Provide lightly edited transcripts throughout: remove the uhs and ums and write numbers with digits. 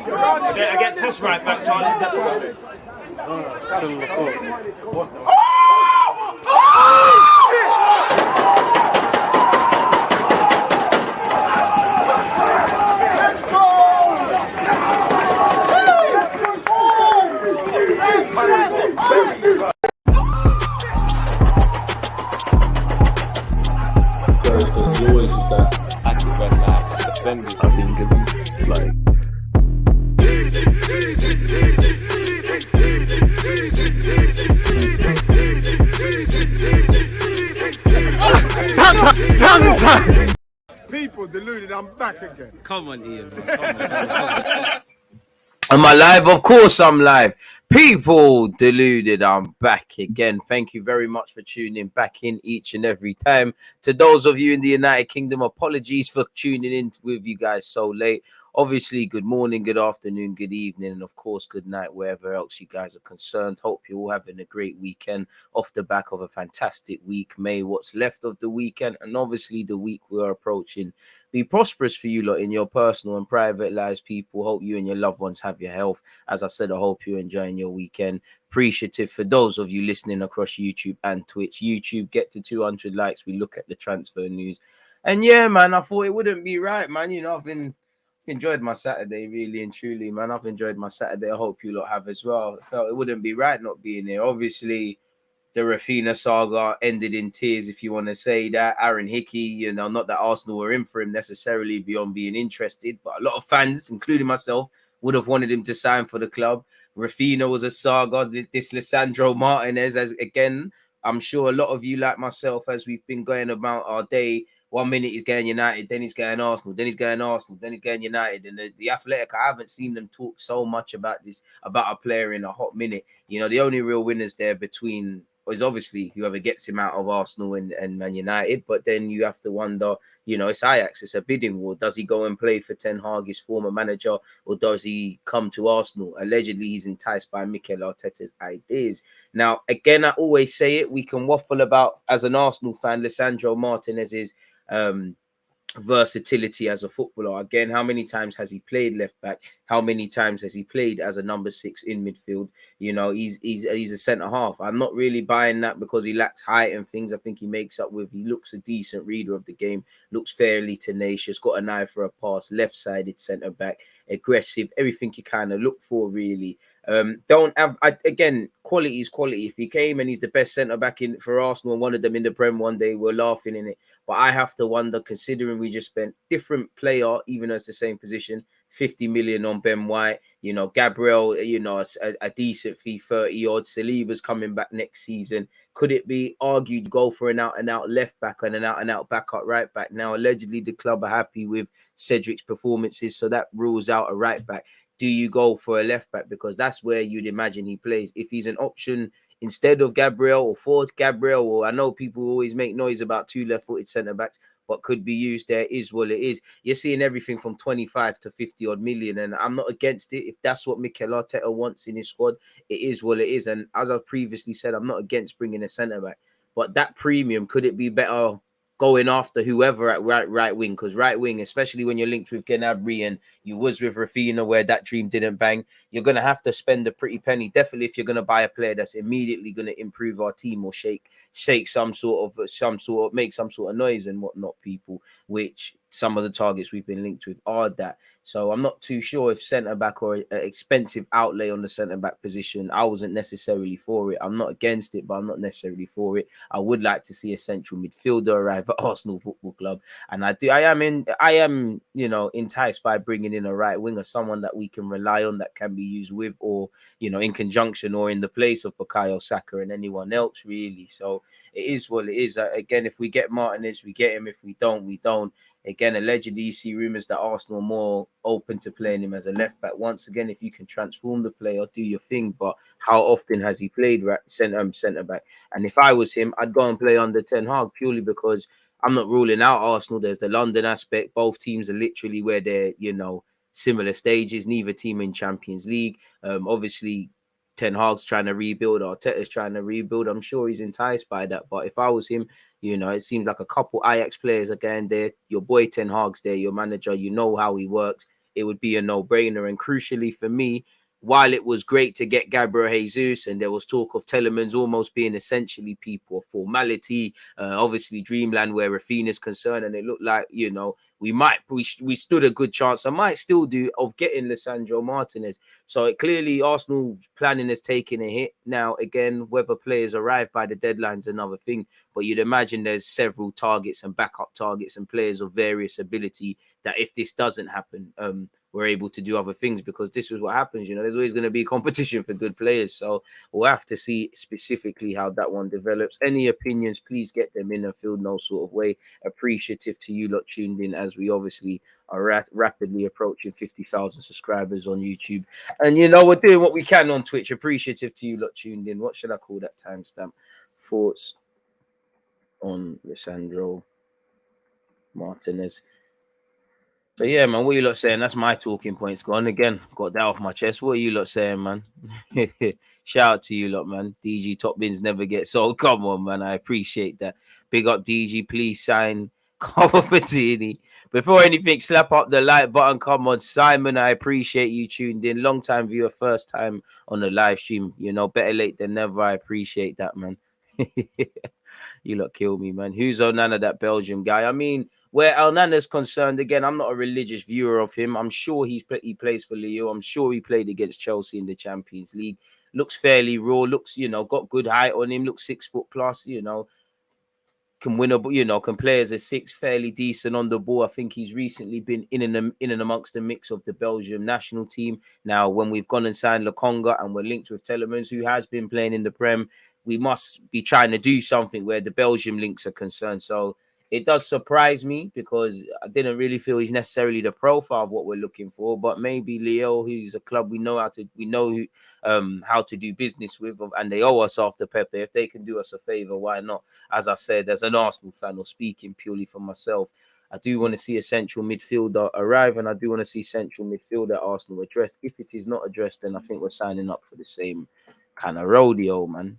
Against this right back, Charlie, definitely. Still the foot. I think it's like People deluded, I'm back again. Come on, Ian. Come on. Am I live? Of course I'm live. People deluded, I'm back again. Thank you very much for tuning back in each and every time. To those of you in the United Kingdom, apologies for tuning in with you guys so late. Obviously, good morning, good afternoon, good evening, and of course, good night, wherever else you guys are concerned. Hope you're all having a great weekend off the back of a fantastic week. May what's left of the weekend and obviously the week we're approaching be prosperous for you lot in your personal and private lives, people. Hope you and your loved ones have your health. As I said, I hope you're enjoying your weekend. Appreciative for those of you listening across YouTube and Twitch. YouTube, get to 200 likes. We look at the transfer news. And yeah, man, I thought it wouldn't be right, man. You know, I've enjoyed my Saturday, really and truly, man. I've enjoyed my Saturday. I hope you lot have as well. I felt it wouldn't be right not being here. Obviously, the Rafinha saga ended in tears, if you want to say that. Aaron Hickey, you know, not that Arsenal were in for him necessarily beyond being interested, but a lot of fans, including myself, would have wanted him to sign for the club. Rafinha was a saga. This Lisandro Martinez, as again, I'm sure a lot of you like myself, as we've been going about our day. 1 minute he's going United, then he's going Arsenal, then he's going Arsenal, then he's going United. And the Athletic, I haven't seen them talk so much about a player in a hot minute. You know, the only real winners there between is obviously whoever gets him out of Arsenal and Man United. But then you have to wonder, you know, it's Ajax, it's a bidding war. Does he go and play for Ten Hag, his former manager, or does he come to Arsenal? Allegedly, he's enticed by Mikel Arteta's ideas. Now, again, I always say it, we can waffle about, as an Arsenal fan, Lisandro Martinez's versatility as a footballer. Again, how many times has he played left back? How many times has he played as a number 6 in midfield? You know, he's a centre half. I'm not really buying that because he lacks height and things. I think he makes up with, he looks a decent reader of the game, looks fairly tenacious, got an eye for a pass, left-sided centre back, aggressive, everything you kind of look for, really. Don't have, again, quality is quality. If he came and he's the best centre back in for Arsenal and one of them in the Prem one day, we're laughing in it. But I have to wonder, considering we just spent different player, even though it's the same position, 50 million on Ben White, you know, Gabriel, you know, a decent fee, 30 odd. Saliba's coming back next season. Could it be argued go for an out-and-out left back and an out-and-out backup right back? Now, allegedly, the club are happy with Cedric's performances, so that rules out a right back. Do you go for a left back? Because that's where you'd imagine he plays. If he's an option instead of Gabriel or for Gabriel, or I know people always make noise about 2 left-footed centre backs, but could be used there, is what it is. You're seeing everything from 25 to 50 odd million, and I'm not against it. If that's what Mikel Arteta wants in his squad, it is what it is. And as I've previously said, I'm not against bringing a centre back, but that premium, could it be better going after whoever at right wing? Because right wing, especially when you're linked with Gnabry and you was with Rafinha where that dream didn't bang, you're going to have to spend a pretty penny. Definitely if you're going to buy a player that's immediately going to improve our team or shake some sort of make some sort of noise and whatnot, people, which some of the targets we've been linked with are that. So I'm not too sure if centre-back or an expensive outlay on the centre-back position. I wasn't necessarily for it. I'm not against it, but I'm not necessarily for it. I would like to see a central midfielder arrive at Arsenal Football Club. And I am, you know, enticed by bringing in a right winger, someone that we can rely on, that can be used with, or, you know, in conjunction or in the place of Bukayo Saka and anyone else, really. So it is what it is. Again, if we get Martinez, we get him. If we don't, we don't. Again, allegedly, you see rumours that Arsenal are more open to playing him as a left back. Once again, if you can transform the player, do your thing. But how often has he played centre back? And if I was him, I'd go and play under Ten Hag, purely because I'm not ruling out Arsenal. There's the London aspect. Both teams are literally where they're, you know, similar stages. Neither team in Champions League. Obviously, Ten Hag's trying to rebuild, Arteta's trying to rebuild. I'm sure he's enticed by that. But if I was him, you know, it seems like a couple Ajax players are going there. Your boy Ten Hag's there, your manager, you know how he works. it would be a no-brainer. And crucially for me, while it was great to get Gabriel Jesus, and there was talk of Telemans almost being essentially people of formality, obviously Dreamland where Rafinha's concerned, and it looked like, you know, we stood a good chance, I might still do, of getting Lisandro Martinez. So clearly Arsenal planning is taking a hit. Now, again, whether players arrive by the deadline's another thing, but you'd imagine there's several targets and backup targets and players of various ability that if this doesn't happen, we're able to do other things, because this is what happens. You know, there's always going to be competition for good players. So we'll have to see specifically how that one develops. Any opinions, please get them in and feel no sort of way. Appreciative to you lot tuned in, as we obviously are rapidly approaching 50,000 subscribers on YouTube. And, you know, we're doing what we can on Twitch. Appreciative to you lot tuned in. What should I call that timestamp? Thoughts on Lisandro Martinez. So yeah, man, what are you lot saying? That's my talking points gone again. Got that off my chest. What are you lot saying, man? Shout out to you lot, man. DG top bins never get sold. Come on, man. I appreciate that. Big up DG. Please sign cover for Tini. Before anything, slap up the like button. Come on, Simon. I appreciate you tuned in. Long time viewer, first time on the live stream. You know, better late than never. I appreciate that, man. You lot kill me, man. Who's Onana, that Belgium guy? I mean, where Onana's concerned, again, I'm not a religious viewer of him. I'm sure he plays for Lille. I'm sure he played against Chelsea in the Champions League. Looks fairly raw. Looks, you know, got good height on him. Looks 6 foot plus, you know. Can win a, you know, can play as a 6, fairly decent on the ball. I think he's recently been in and amongst the mix of the Belgium national team. Now, when we've gone and signed Lokonga and we're linked with Telemans, who has been playing in the Prem, we must be trying to do something where the Belgium links are concerned. So it does surprise me, because I didn't really feel he's necessarily the profile of what we're looking for. But maybe Lille, who's a club we know how to do business with, and they owe us after Pepe. If they can do us a favor, why not? As I said, as an Arsenal fan, or speaking purely for myself, I do want to see a central midfielder arrive, and I do want to see central midfielder Arsenal addressed. If it is not addressed, then I think we're signing up for the same kind of rodeo, man.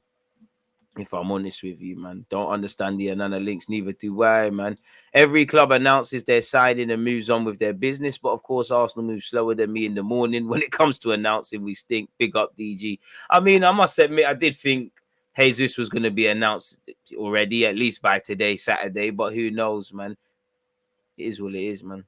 If I'm honest with you, man. Don't understand the Onana links, neither do I, man. Every club announces their signing and moves on with their business, but of course, Arsenal moves slower than me in the morning. When it comes to announcing, we stink. Big up, DG. I mean, I must admit, I did think Jesus was going to be announced already, at least by today, Saturday, but who knows, man. It is what it is, man.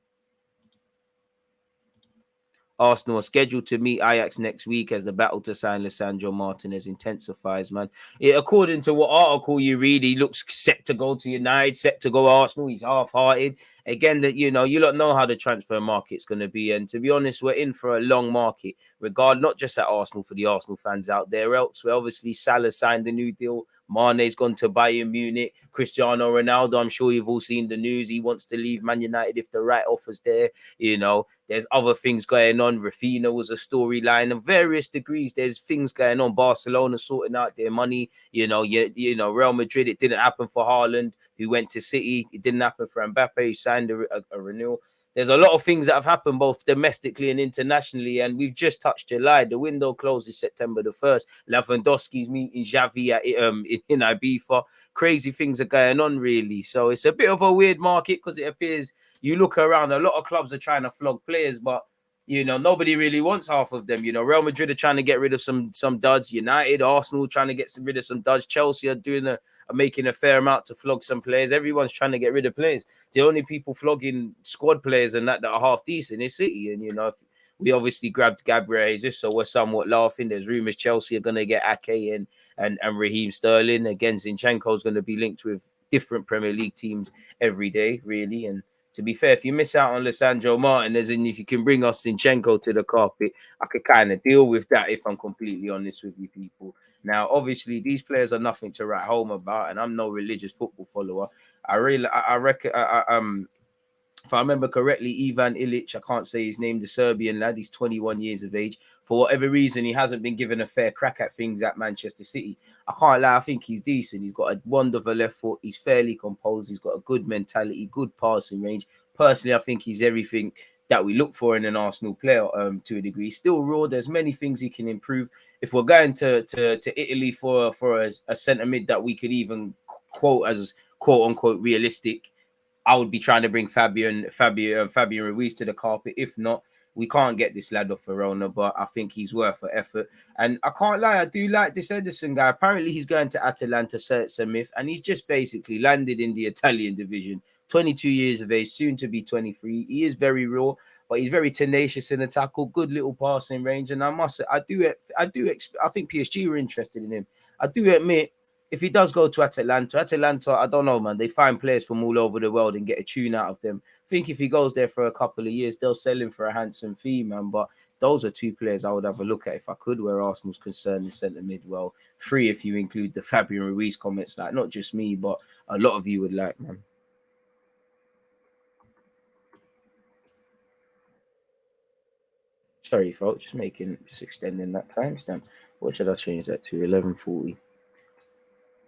Arsenal are scheduled to meet Ajax next week as the battle to sign Lisandro Martinez intensifies, man. According to what article you read, he looks set to go to United, set to go Arsenal. He's half-hearted. Again, that you don't know how the transfer market's going to be. And to be honest, we're in for a long market, not just at Arsenal, for the Arsenal fans out there. Elsewhere, obviously, Salah signed a new deal. Mane's gone to Bayern Munich. Cristiano Ronaldo, I'm sure you've all seen the news. He wants to leave Man United if the right offer's there. You know, there's other things going on. Rafinha was a storyline of various degrees. There's things going on. Barcelona sorting out their money. You know, Real Madrid, it didn't happen for Haaland, who went to City. It didn't happen for Mbappe, who signed a renewal. There's a lot of things that have happened both domestically and internationally, and we've just touched July. The window closes September the 1st. Lewandowski's meeting Xavi in Ibiza. Crazy things are going on, really. So it's a bit of a weird market, because it appears, you look around, a lot of clubs are trying to flog players, but nobody really wants half of them. Real Madrid are trying to get rid of some duds. United, Arsenal trying to get rid of some duds. Chelsea are making a fair amount to flog some players. Everyone's trying to get rid of players. The only people flogging squad players and that are half decent is City. And we obviously grabbed Gabriel Jesus, so we're somewhat laughing. There's rumors Chelsea are going to get Ake and Raheem Sterling. Again, Zinchenko's going to be linked with different Premier League teams every day, really. And to be fair, if you miss out on Lisandro Martinez, and if you can bring us Zinchenko to the carpet, I could kind of deal with that, if I'm completely honest with you people. Now, obviously, these players are nothing to write home about, and I'm no religious football follower. I reckon, if I remember correctly, Ivan Ilić, I can't say his name, the Serbian lad, he's 21 years of age. For whatever reason, he hasn't been given a fair crack at things at Manchester City. I can't lie, I think he's decent. He's got a wonderful left foot. He's fairly composed. He's got a good mentality, good passing range. Personally, I think he's everything that we look for in an Arsenal player to a degree. Still raw. There's many things he can improve. If we're going to Italy for a centre mid that we could even quote as quote unquote realistic, I would be trying to bring Fabian Ruiz to the carpet. If not, we can't get this lad off Verona, but I think he's worth an effort. And I can't lie, I do like this Éderson guy. Apparently, he's going to Atalanta, so it's a myth, and he's just basically landed in the Italian division. 22 years of age, soon to be 23. He is very raw, but he's very tenacious in the tackle, good little passing range. And I think PSG were interested in him. I do admit, if he does go to Atalanta, I don't know, man. They find players from all over the world and get a tune out of them. I think if he goes there for a couple of years, they'll sell him for a handsome fee, man. But those are two players I would have a look at if I could, where Arsenal's concerned in centre mid. Well, three if you include the Fabian Ruiz comments, like not just me, but a lot of you would like, man. Sorry, folks, just extending that timestamp. What should I change that to? 11:40.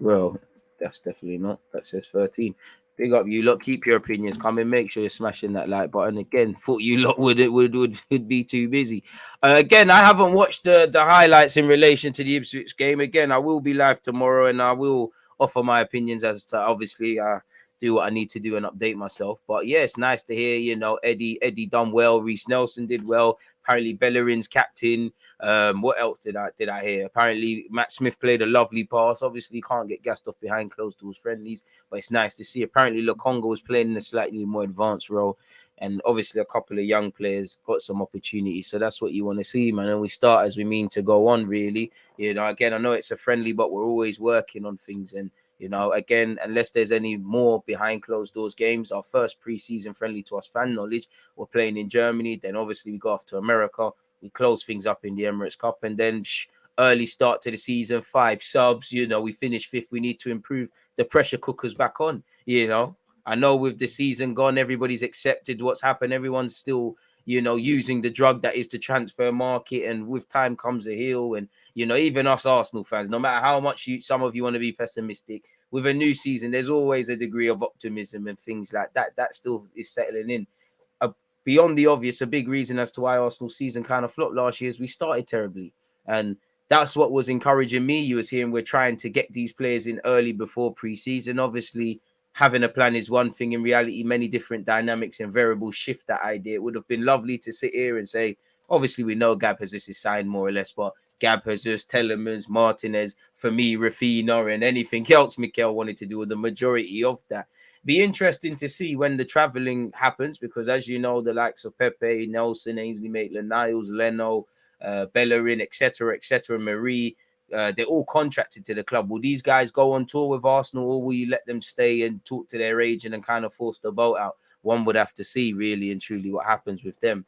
Well, that's definitely not. That says 13. Big up you lot. Keep your opinions coming. Make sure you're smashing that like button. Again, thought you lot would be too busy. Again, I haven't watched the highlights in relation to the Ipswich game. Again, I will be live tomorrow and I will offer my opinions as to obviously do what I need to do and update myself. But yeah, it's nice to hear, you know, Eddie done well. Reece Nelson did well. Apparently Bellerin's captain. What else did I hear? Apparently Matt Smith played a lovely pass. Obviously can't get gassed off behind closed doors friendlies, but it's nice to see. Apparently Lokonga was playing in a slightly more advanced role, and obviously a couple of young players got some opportunities. So that's what you want to see, man. And we start as we mean to go on, really. You know, again, I know it's a friendly, but we're always working on things. And you know, again, unless there's any more behind closed doors games, our first pre-season friendly to us fan knowledge, we're playing in Germany. Then obviously we go off to America. We close things up in the Emirates Cup, and then early start to the season, 5 subs. You know, we finish 5th. We need to improve the pressure cookers back on. You know, I know with the season gone, everybody's accepted what's happened. Everyone's still, you know, using the drug that is the transfer market, and with time comes a heal. And you know, even us Arsenal fans, no matter how much some of you want to be pessimistic, with a new season, there's always a degree of optimism and things like that. That still is settling in. Beyond the obvious, a big reason as to why Arsenal season kind of flopped last year is we started terribly. And that's what was encouraging me. You was hearing we're trying to get these players in early before pre-season. Obviously, having a plan is one thing. In reality, many different dynamics and variables shift that idea. It would have been lovely to sit here and say, obviously, we know Gab Jesus is signed more or less, but Gab Jesus, Telemans, Martinez, for me, Rafinha, and anything else Mikel wanted to do, with the majority of that. Be interesting to see when the traveling happens, because as you know, the likes of Pepe, Nelson, Ainsley Maitland-Niles, Leno, Bellerin, etc., Marie, they're all contracted to the club. Will these guys go on tour with Arsenal, or will you let them stay and talk to their agent and kind of force the boat out? One would have to see really and truly what happens with them.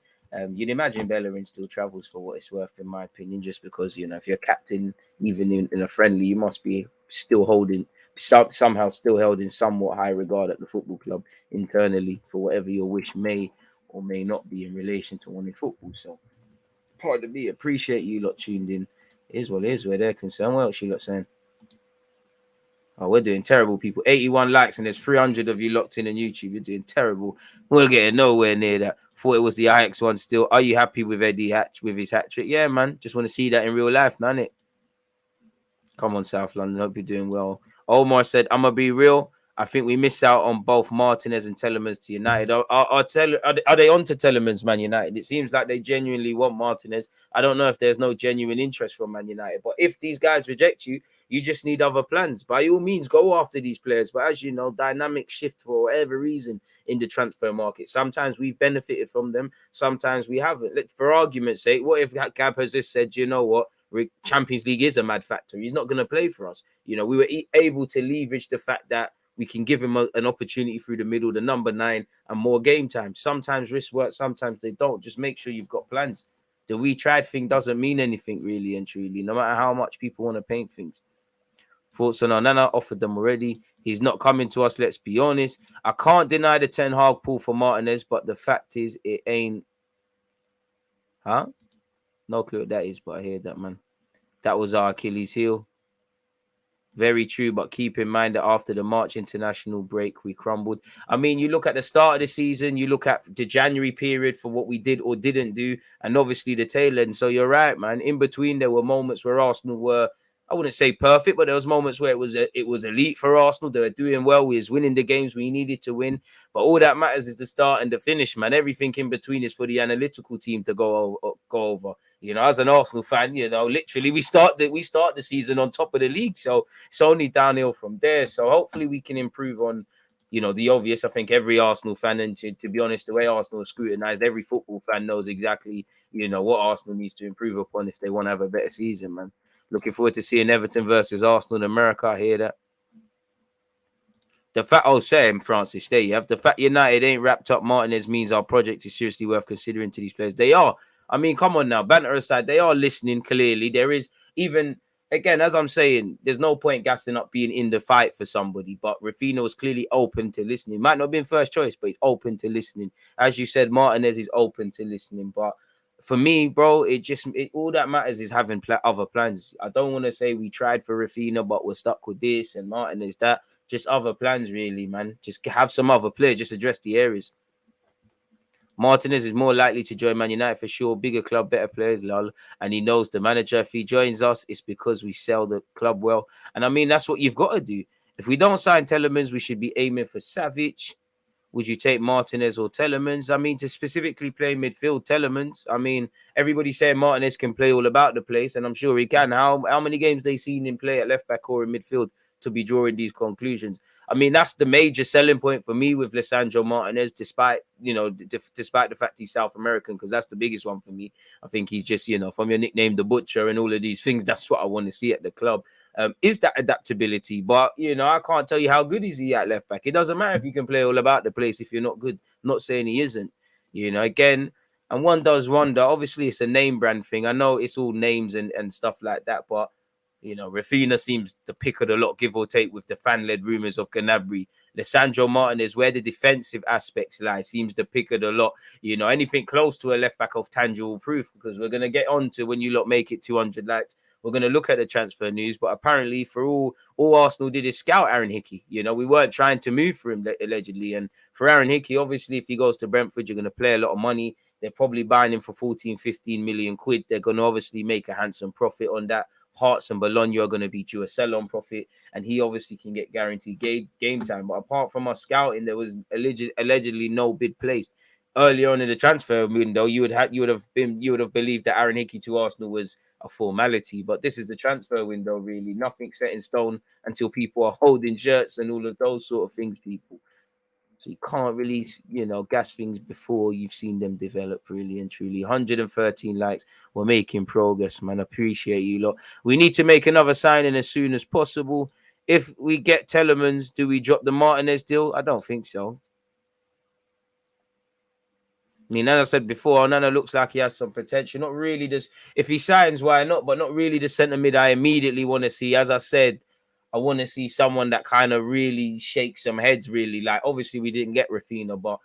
You'd imagine Bellerin still travels for what it's worth, in my opinion, just because, you know, if you're captain, even in a friendly, you must be still holding, somehow still held in somewhat high regard at the football club internally for whatever your wish may or may not be in relation to wanting football. So, pardon me, appreciate you lot tuned in. It is what it is where they're concerned. What else you lot saying? Oh, we're doing terrible, people. 81 likes and there's 300 of you locked in on YouTube. You're doing terrible. We're getting nowhere near that. Thought it was the Ajax one still. Are you happy with Eddie Hatch with his hat trick? Yeah, man. Just want to see that in real life, don't it? Come on, South London. Hope you're doing well. Omar said, I'm going to be real. I think we miss out on both Martinez and Telemans to United. Are they on to Telemans, Man United? It seems like they genuinely want Martinez. I don't know if there's no genuine interest from Man United. But if these guys reject you, you just need other plans. By all means, go after these players. But as you know, dynamics shift for whatever reason in the transfer market. Sometimes we've benefited from them. Sometimes we haven't. For argument's sake, what if Gab has just said, you know what? Champions League is a mad factor. He's not going to play for us. You know, we were able to leverage the fact that we can give him an opportunity through the middle, the number 9, and more game time. Sometimes risks work, sometimes they don't. Just make sure you've got plans. The we tried thing doesn't mean anything really and truly, no matter how much people want to paint things. Thoughts on Onana? Offered them already. He's not coming to us, let's be honest. I can't deny the Ten Hag pull for Martinez, but the fact is it ain't. Huh? No clue what that is, but I hear that, man. That was our Achilles heel. Very true, but keep in mind that after the March international break, we crumbled. I mean, you look at the start of the season, you look at the January period for what we did or didn't do, and obviously the tail end. So you're right, man. In between, there were moments where Arsenal were I wouldn't say perfect, but there was moments where it was elite for Arsenal. They were doing well. We was winning the games we needed to win. But all that matters is the start and the finish, man. Everything in between is for the analytical team to go over. You know, as an Arsenal fan, you know, literally we start the season on top of the league, so it's only downhill from there. So hopefully we can improve on, you know, the obvious. I think every Arsenal fan, and to be honest, the way Arsenal is scrutinised, every football fan knows exactly, you know, what Arsenal needs to improve upon if they want to have a better season, man. Looking forward to seeing Everton versus Arsenal in America. I hear that. The fact, saying Francis, there you have the fact United ain't wrapped up Martinez means our project is seriously worth considering to these players. They are. I mean, come on now, banter aside, they are listening clearly. There is even, again, as I'm saying, there's no point gassing up being in the fight for somebody, but Raphinha was clearly open to listening. Might not have been first choice, but he's open to listening. As you said, Martinez is open to listening, but for me, bro, all that matters is having other plans. I don't want to say we tried for Raphinha, but we're stuck with this and Martinez that. Just other plans, really, man. Just have some other players. Just address the areas. Martinez is more likely to join Man United for sure. Bigger club, better players, lol. And he knows the manager. If he joins us, it's because we sell the club well. And I mean, that's what you've got to do. If we don't sign Telemans, we should be aiming for Savic. Would you take Martinez or Telemans? I mean, to specifically play midfield, Telemans. I mean, everybody's saying Martinez can play all about the place, and I'm sure he can. How many games they seen him play at left back or in midfield to be drawing these conclusions? I mean, that's the major selling point for me with Lisandro Martinez, despite, you know, despite the fact he's South American, because that's the biggest one for me. I think he's just, you know, from your nickname, the Butcher, and all of these things, that's what I want to see at the club. Is that adaptability? But, you know, I can't tell you how good is he at left back. It doesn't matter if you can play all about the place if you're not good. I'm not saying he isn't, you know, again, and one does wonder. Obviously, it's a name brand thing. I know it's all names and stuff like that, but, you know, Raphinha seems the pick of the lot, give or take, with the fan-led rumours of Gnabry. Lisandro Martinez, where the defensive aspects lie, seems the pick of the lot. You know, anything close to a left-back of tangible proof, because we're going to get on to when you lot make it 200 likes. We're going to look at the transfer news, but apparently for all Arsenal did is scout Aaron Hickey. You know, we weren't trying to move for him, allegedly. And for Aaron Hickey, obviously, if he goes to Brentford, you're going to play a lot of money. They're probably buying him for 14, 15 million quid. They're going to obviously make a handsome profit on that. Hearts and Bologna are going to be due a sell-on profit, and he obviously can get guaranteed game time. But apart from us scouting, there was allegedly no bid placed. Earlier on in the transfer window, you would have believed that Aaron Hickey to Arsenal was a formality. But this is the transfer window, really. Nothing set in stone until people are holding shirts and all of those sort of things, people. So you can't really, you know, gas things before you've seen them develop, really and truly. 113 likes. We're making progress, man. Appreciate you lot. We need to make another signing as soon as possible. If we get Telemans, do we drop the Martinez deal? I don't think so. I mean, as I said before, Onana looks like he has some potential. Not really just, if he signs, why not? But not really the centre mid I immediately want to see. As I said, I want to see someone that kind of really shakes some heads, really. Like, obviously, we didn't get Raphinha, but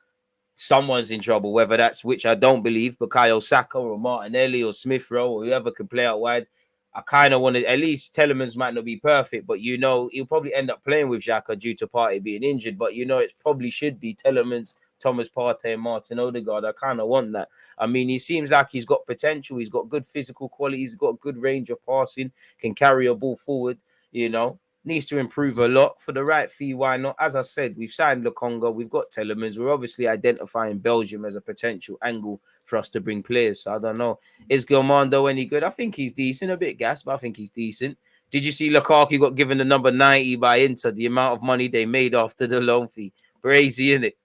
someone's in trouble, whether that's, which I don't believe, Bukayo Saka or Martinelli or Smith Rowe or whoever can play out wide. I kind of want to, at least Telemans might not be perfect, but, you know, he'll probably end up playing with Xhaka due to Partey being injured. But, you know, it probably should be Telemans, Thomas Partey and Martin Odegaard. I kind of want that. I mean, he seems like he's got potential. He's got good physical quality. He's got a good range of passing, can carry a ball forward, you know. Needs to improve a lot. For the right fee, why not? As I said, we've signed Lokonga, we've got Telemans. We're obviously identifying Belgium as a potential angle for us to bring players. So I don't know. Is Gilmando any good? I think he's decent. A bit gas, but I think he's decent. Did you see Lukaku got given the number 90 by Inter? The amount of money they made after the loan fee. Crazy, isn't it?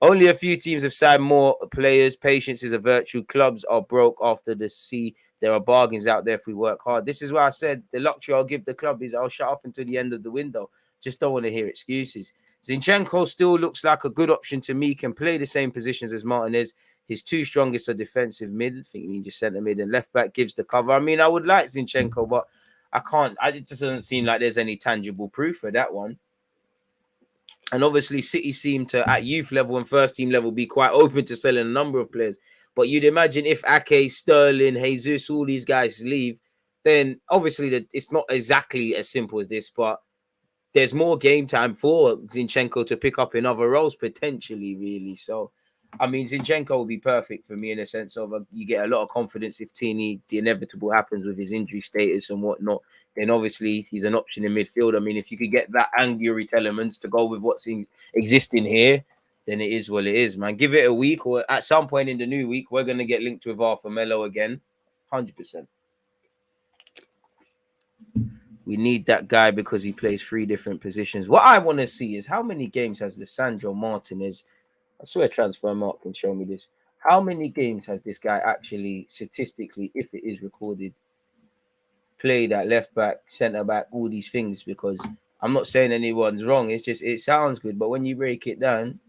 Only a few teams have signed more players. Patience is a virtue. Clubs are broke after the sea. There are bargains out there if we work hard. This is why I said the luxury I'll give the club is I'll shut up until the end of the window. Just don't want to hear excuses. Zinchenko still looks like a good option to me. Can play the same positions as Martinez. His two strongest are defensive mid. I think he just centre mid and left back gives the cover. I mean, I would like Zinchenko, but I can't. It just doesn't seem like there's any tangible proof for that one. And obviously, City seem to, at youth level and first team level, be quite open to selling a number of players. But you'd imagine if Ake, Sterling, Jesus, all these guys leave, then obviously it's not exactly as simple as this, but there's more game time for Zinchenko to pick up in other roles, potentially, really. So I mean, Zinchenko will be perfect for me in a sense of you get a lot of confidence if Tierney, the inevitable happens with his injury status and whatnot. Then obviously he's an option in midfield. I mean, if you could get that and Yuri Telemans to go with what's existing here, then it is what it is, man. Give it a week, or at some point in the new week, we're going to get linked with Arthur Melo again. 100%. We need that guy because he plays 3 different positions. What I want to see is how many games has Lisandro Martinez. I swear Transfermarkt can show me this. How many games has this guy actually, statistically, if it is recorded, played at left back, centre back, all these things? Because I'm not saying anyone's wrong. It's just, it sounds good. But when you break it down,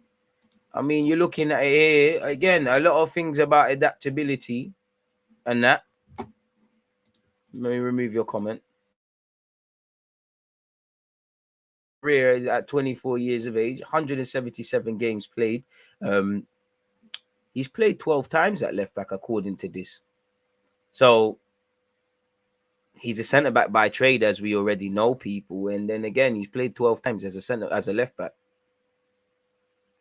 I mean, you're looking at it here, again, a lot of things about adaptability and that. Let me remove your comment. Career is at 24 years of age, 177 games played. He's played 12 times at left back, according to this. So he's a centre back by trade, as we already know, people. And then again, he's played 12 times as a left back.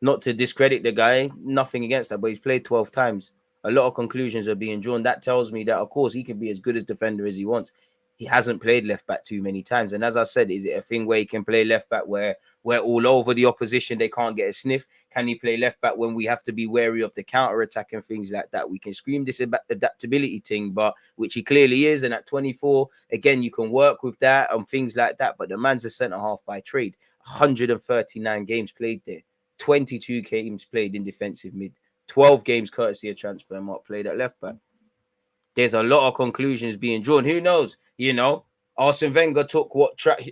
Not to discredit the guy, nothing against that, but he's played 12 times. A lot of conclusions are being drawn. That tells me that, of course, he can be as good as defender as he wants. He hasn't played left back too many times. And as I said, is it a thing where he can play left back where we're all over the opposition, they can't get a sniff? Can he play left back when we have to be wary of the counter attack and things like that? We can scream this adaptability thing, but which he clearly is. And at 24, again, you can work with that and things like that. But the man's a centre half by trade. 139 games played there, 22 games played in defensive mid, 12 games courtesy of Transfermarkt played at left back. There's a lot of conclusions being drawn. Who knows? You know, Arsene Wenger took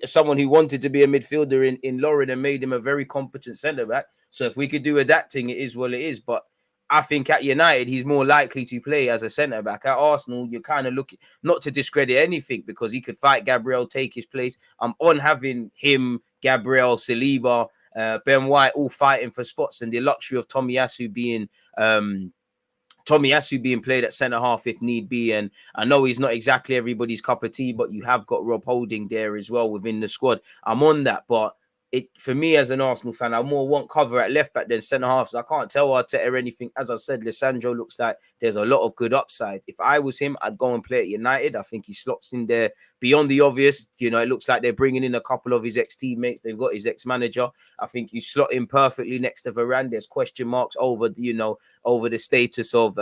someone who wanted to be a midfielder in Lauren and made him a very competent centre back. So if we could do adapting, it is what it is. But I think at United, he's more likely to play as a centre back. At Arsenal, you're kind of looking, not to discredit anything, because he could fight Gabriel, take his place. I'm on having him, Gabriel, Saliba, Ben White all fighting for spots, and the luxury of Tomiyasu being played at centre half if need be. And I know he's not exactly everybody's cup of tea, but you have got Rob Holding there as well within the squad. I'm on that, but for me as an Arsenal fan, I more want cover at left back than centre half. So I can't tell Arteta anything. As I said, Lisandro looks like there's a lot of good upside. If I was him, I'd go and play at United. I think he slots in there beyond the obvious. You know, it looks like they're bringing in a couple of his ex-teammates. They've got his ex-manager. I think you slot in perfectly next to Varane. There's question marks over the status of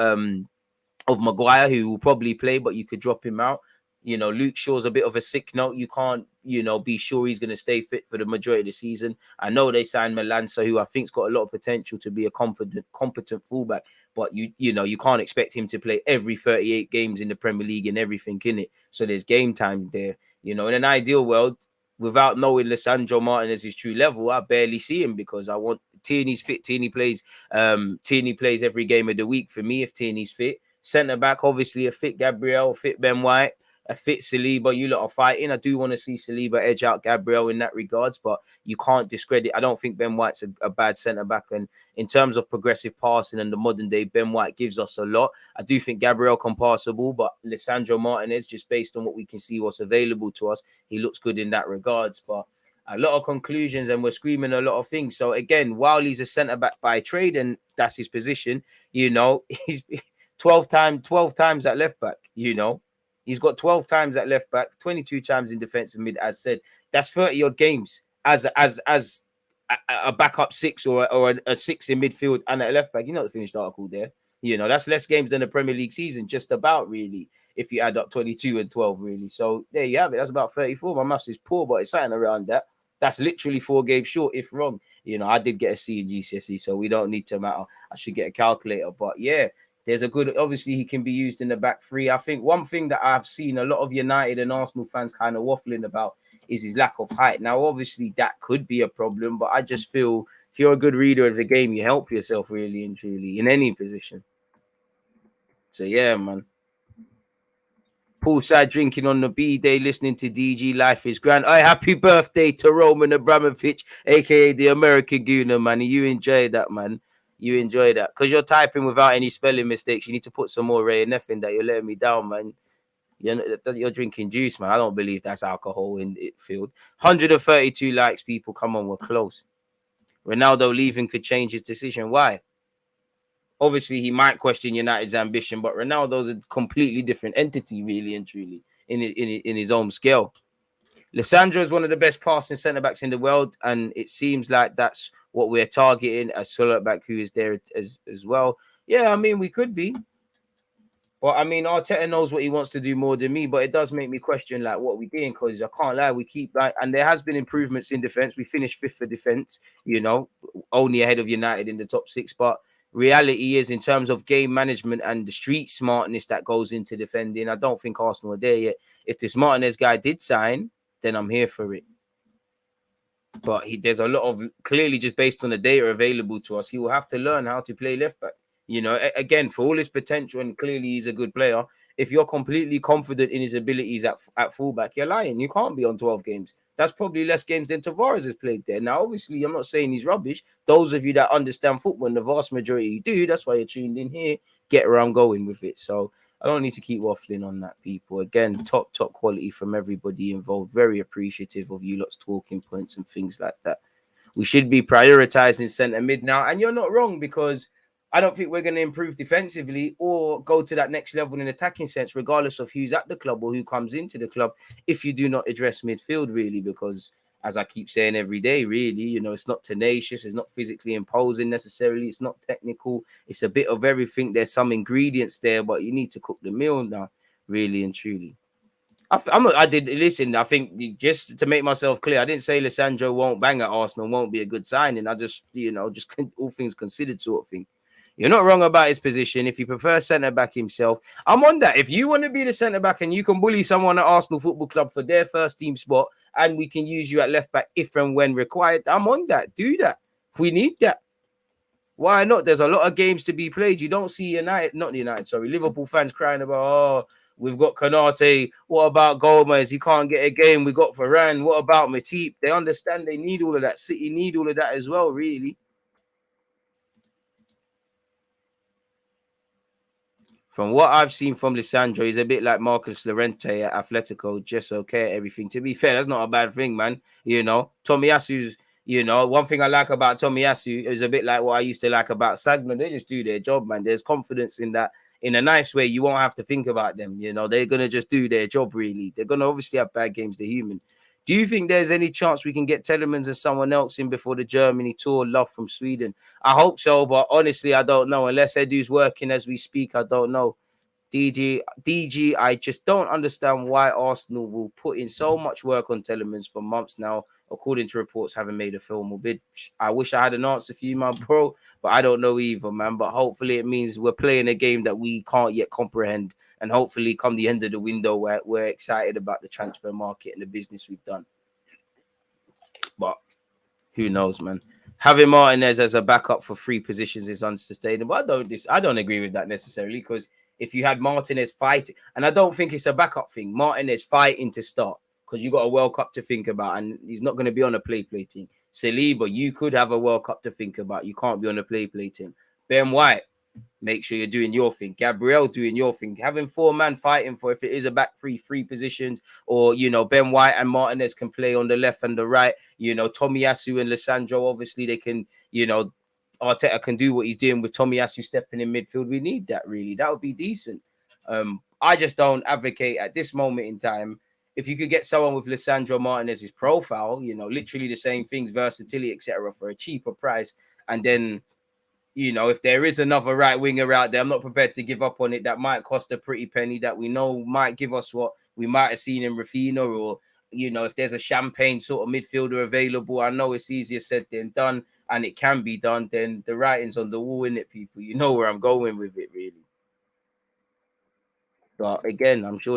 Maguire, who will probably play, but you could drop him out. You know, Luke Shaw's a bit of a sick note. You can't, be sure he's going to stay fit for the majority of the season. I know they signed Melanza, who I think's got a lot of potential to be a competent fullback, but you can't expect him to play every 38 games in the Premier League and everything in it. So there's game time there. In an ideal world, without knowing Lisandro Martinez's true level, I barely see him because I want Tierney's fit. Tierney plays every game of the week for me if Tierney's fit. Centre back, obviously a fit Gabriel, a fit Ben White, a fit Saliba. You lot are fighting. I do want to see Saliba edge out Gabriel in that regards, but you can't discredit. I don't think Ben White's a bad centre back, and in terms of progressive passing and the modern day, Ben White gives us a lot. I do think Gabriel can pass the ball, but Lisandro Martinez, just based on what we can see, what's available to us, he looks good in that regards. But a lot of conclusions, and we're screaming a lot of things. So again, while he's a centre back by trade and that's his position, he's 12 times at left back. He's got 12 times at left back, 22 times in defensive mid. As said, that's 30 odd games as a backup six or a six in midfield and at left back. You know the finished article there. That's less games than the Premier League season, just about, really, if you add up 22 and 12, really. So there you have it. That's about 34. My maths is poor, but it's something around that. That's literally 4 games short, if wrong. I did get a C in GCSE, so we don't need to matter. I should get a calculator. But yeah, there's a good, obviously he can be used in the back three. I think one thing that I've seen a lot of United and Arsenal fans kind of waffling about is his lack of height. Now, obviously that could be a problem, but I just feel if you're a good reader of the game, you help yourself really and truly in any position. So yeah, man. Poolside drinking on the B-day, listening to DG. Life is grand. Happy birthday to Roman Abramovich, aka the American Gooner, man. You enjoy that, man. You enjoy that. Because you're typing without any spelling mistakes. You need to put some more Ray and F in that. You're letting me down, man. You're drinking juice, man. I don't believe that's alcohol in it field. 132 likes, people. Come on, we're close. Ronaldo leaving could change his decision. Why? Obviously, he might question United's ambition, but Ronaldo's a completely different entity, really and truly, in his own scale. Lisandro is one of the best passing centre backs in the world, and it seems like that's what we're targeting as centre back who is there as well. Yeah, I mean, we could be. But I mean, Arteta knows what he wants to do more than me, but it does make me question like what we're doing, because I can't lie, we keep like, and there has been improvements in defense. We finished 5th for defense, only ahead of United in the top 6. But reality is, in terms of game management and the street smartness that goes into defending, I don't think Arsenal are there yet. If this Martinez guy did sign, then I'm here for it. But there's a lot of, clearly just based on the data available to us, he will have to learn how to play left back. Again, for all his potential, and clearly he's a good player, if you're completely confident in his abilities at fullback, you're lying. You can't be on 12 games. That's probably less games than Tavares has played there. Now, obviously, I'm not saying he's rubbish. Those of you that understand football, and the vast majority do, that's why you're tuned in here, get where I'm going with it. So I don't need to keep waffling on that, people. Again, top quality from everybody involved. Very appreciative of you lot's talking points and things like that. We should be prioritizing centre mid now. And you're not wrong, because I don't think we're going to improve defensively or go to that next level in attacking sense, regardless of who's at the club or who comes into the club, if you do not address midfield, really, because as I keep saying every day, really, it's not tenacious, it's not physically imposing necessarily, it's not technical, it's a bit of everything. There's some ingredients there, but you need to cook the meal now, really and truly. I think just to make myself clear, I didn't say Lisandro won't bang at Arsenal, won't be a good signing. I just, just all things considered sort of thing. You're not wrong about his position. If he prefers centre-back himself, I'm on that. If you want to be the centre-back and you can bully someone at Arsenal Football Club for their first team spot, and we can use you at left-back if and when required, I'm on that. Do that. We need that. Why not? There's a lot of games to be played. You don't see Liverpool fans crying about, we've got Konate. What about Gomez? He can't get a game. We got Varane. What about Matip? They understand they need all of that. City need all of that as well, really. From what I've seen from Lisandro, he's a bit like Marcus Llorente at Atletico, just okay, everything. To be fair, that's not a bad thing, man. Tomiyasu's, one thing I like about Tomiyasu is a bit like what I used to like about Sagman. They just do their job, man. There's confidence in that. In a nice way, you won't have to think about them. They're going to just do their job, really. They're going to obviously have bad games, they're human. Do you think there's any chance we can get Telemans and someone else in before the Germany tour? Love from Sweden. I hope so, but honestly, I don't know. Unless Edu's working as we speak, I don't know. DG, I just don't understand why Arsenal will put in so much work on Telemans for months now, according to reports, having made a formal bid. I wish I had an answer for you, my bro, but I don't know either, man. But hopefully it means we're playing a game that we can't yet comprehend, and hopefully come the end of the window, we're excited about the transfer market and the business we've done. But who knows, man. Having Martinez as a backup for 3 positions is unsustainable. I don't agree with that necessarily, because if you had Martinez fighting, and I don't think it's a backup thing, Martinez fighting to start, because you got a World Cup to think about, and he's not going to be on a play team. Saliba, you could have a World Cup to think about. You can't be on a play team. Ben White, make sure you're doing your thing. Gabriel doing your thing. Having 4 man fighting for, if it is a back 3 positions, or Ben White and Martinez can play on the left and the right. Tomiyasu and Lisandro, obviously they can, Arteta can do what he's doing with Tomiyasu stepping in midfield. We need that, really. That would be decent. I just don't advocate at this moment in time. If you could get someone with Lisandro Martinez's profile, literally the same things, versatility, etc., for a cheaper price, and then if there is another right winger out there, I'm not prepared to give up on it. That might cost a pretty penny, that we know might give us what we might have seen in Rafinha, or if there's a champagne sort of midfielder available. I know it's easier said than done, and it can be done. Then the writing's on the wall, innit, people? You know where I'm going with it, really. But again, I'm sure